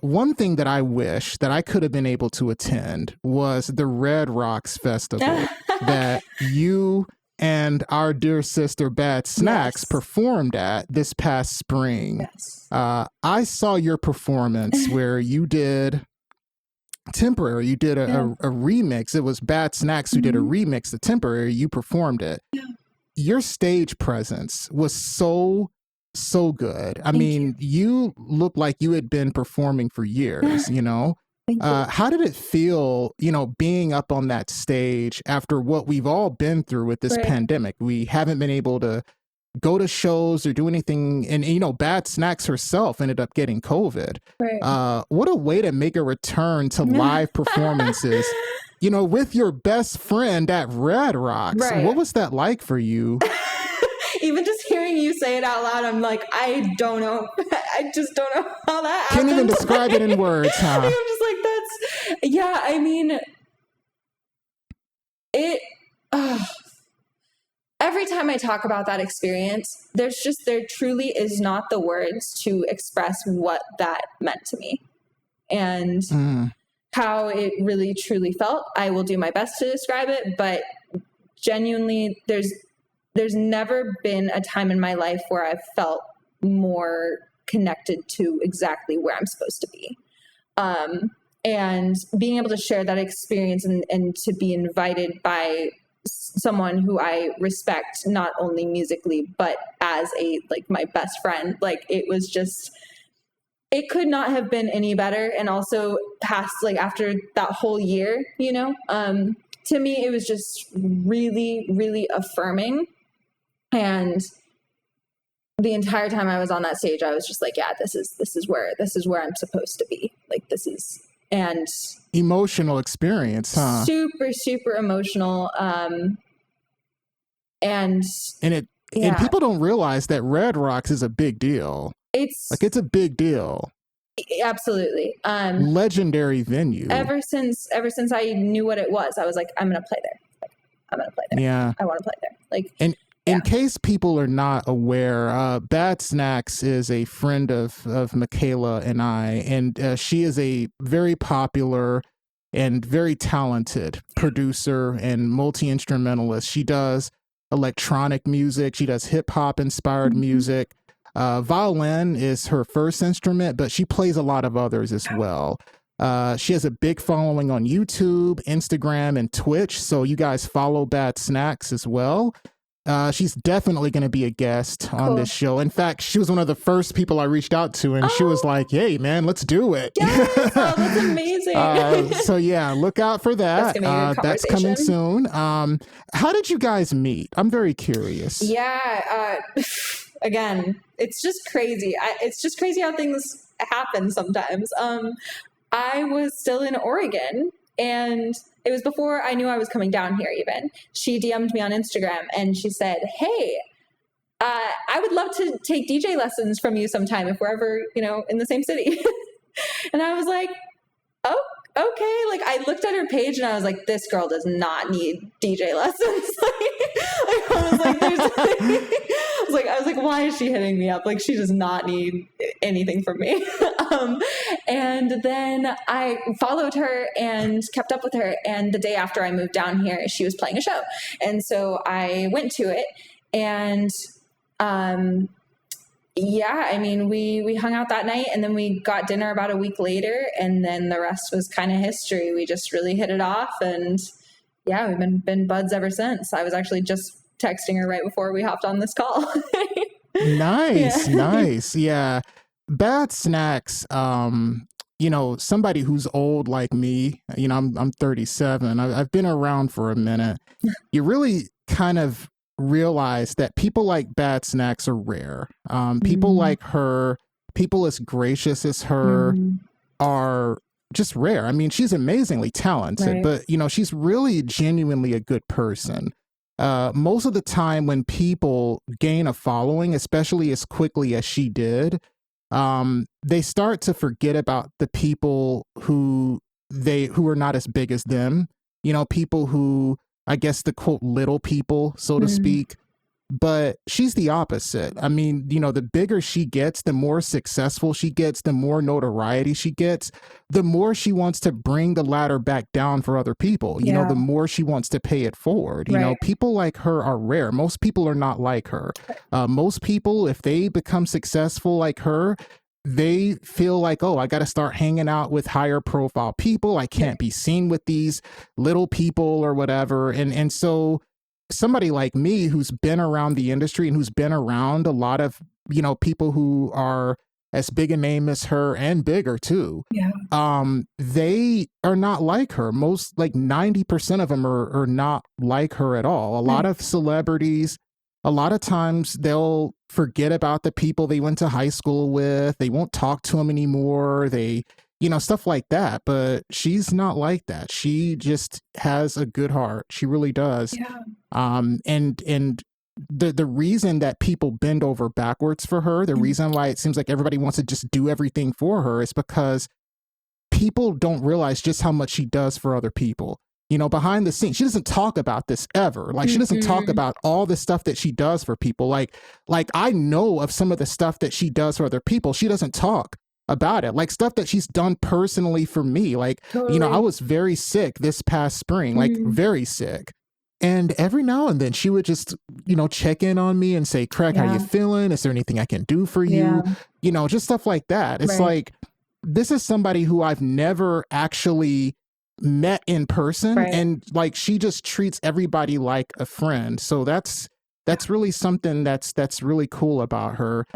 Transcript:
one thing that I wish that I could have been able to attend was the Red Rocks Festival that you and our dear sister Bad Snacks performed at this past spring. Yes. I saw your performance where you did Temporary. You did a remix. It was Bad Snacks who did a remix, the Temporary. You performed it. Yeah. Your stage presence was so good. I mean, you looked like you had been performing for years, you know? How did it feel, you know, being up on that stage after what we've all been through with this pandemic? We haven't been able to go to shows or do anything. And, you know, Bad Snacks herself ended up getting COVID. Right. What a way to make a return to live performances, you know, with your best friend at Red Rocks. Right. What was that like for you? Even just hearing you say it out loud, I'm like, I don't know. I just don't know how that happened. Can't even describe it in words, huh? I'm just like, yeah, I mean, every time I talk about that experience, there truly is not the words to express what that meant to me and how it really, truly felt. I will do my best to describe it, but genuinely, there's never been a time in my life where I've felt more connected to exactly where I'm supposed to be. And being able to share that experience and to be invited by someone who I respect, not only musically, but as my best friend, it was just, it could not have been any better. And also past, after that whole year, you know, to me, it was just really, really affirming. And the entire time I was on that stage, I was just like, yeah, this is where I'm supposed to be. And emotional experience, huh? Super, super emotional. And people don't realize that Red Rocks is a big deal. It's a big deal. Absolutely. Legendary venue. Ever since I knew what it was, I was like, I'm going to play there. I'm going to play there. Yeah. I want to play there. In case people are not aware, Bad Snacks is a friend of Michaela and I, and she is a very popular and very talented producer and multi-instrumentalist. She does electronic music. She does hip-hop inspired music. Violin is her first instrument, but she plays a lot of others as well. She has a big following on YouTube, Instagram, and Twitch, so you guys follow Bad Snacks as well. She's definitely going to be a guest on this show. In fact, she was one of the first people I reached out to, and she was like, hey, man, let's do it. Yes! Oh, that's amazing. So yeah, look out for that. That's coming soon. How did you guys meet? I'm very curious. Yeah. Again, it's just crazy. It's just crazy how things happen sometimes. I was still in Oregon, and it was before I knew I was coming down here even. She DM'd me on Instagram and she said, hey, I would love to take DJ lessons from you sometime if we're ever, in the same city. And I was like, oh, okay. I looked at her page and I was like, this girl does not need DJ lessons. I was like, why is she hitting me up? She does not need anything from me. And then I followed her and kept up with her. And the day after I moved down here, she was playing a show. And so I went to it, and, we hung out that night, and then we got dinner about a week later, and then the rest was kind of history. We just really hit it off, and yeah, we've been buds ever since. I was actually just texting her right before we hopped on this call. Nice. Yeah. Bad Snacks, somebody who's old like me, I'm 37. I've been around for a minute. You really kind of realize that people like Bad Snacks are rare. People like her, people as gracious as her are just rare. I mean, she's amazingly talented, but she's really genuinely a good person. Most of the time when people gain a following, especially as quickly as she did, they start to forget about the people who are not as big as them, people who, I guess, the quote little people, so to speak. But she's the opposite. I mean, you know, the bigger she gets, the more successful she gets, the more notoriety she gets, the more she wants to bring the ladder back down for other people. You know, the more she wants to pay it forward. You know, people like her are rare. Most people are not like her. Most people, if they become successful like her, they feel like, oh, I got to start hanging out with higher profile people. I can't be seen with these little people or whatever. And so somebody like me who's been around the industry and who's been around a lot of, you know, people who are as big a name as her and bigger too. They are not like her. Most, like 90% of them are not like her at all. A lot of celebrities, a lot of times they'll forget about the people they went to high school with. They won't talk to them anymore. They, you know, stuff like that. But she's not like that. She just has a good heart. She really does. And the reason that people bend over backwards for her, the reason why it seems like everybody wants to just do everything for her is because people don't realize just how much she does for other people. You know, behind the scenes, she doesn't talk about this ever. Like, she doesn't talk about all the stuff that she does for people. Like I know of some of the stuff that she does for other people. She doesn't talk about it. Like, stuff that she's done personally for me. Like, you know, I was very sick this past spring, like very sick. And every now and then she would just, you know, check in on me and say, Craig, how you feeling? Is there anything I can do for you? You know, just stuff like that. It's like, this is somebody who I've never actually met in person, and like, she just treats everybody like a friend. So that's really something that's really cool about her.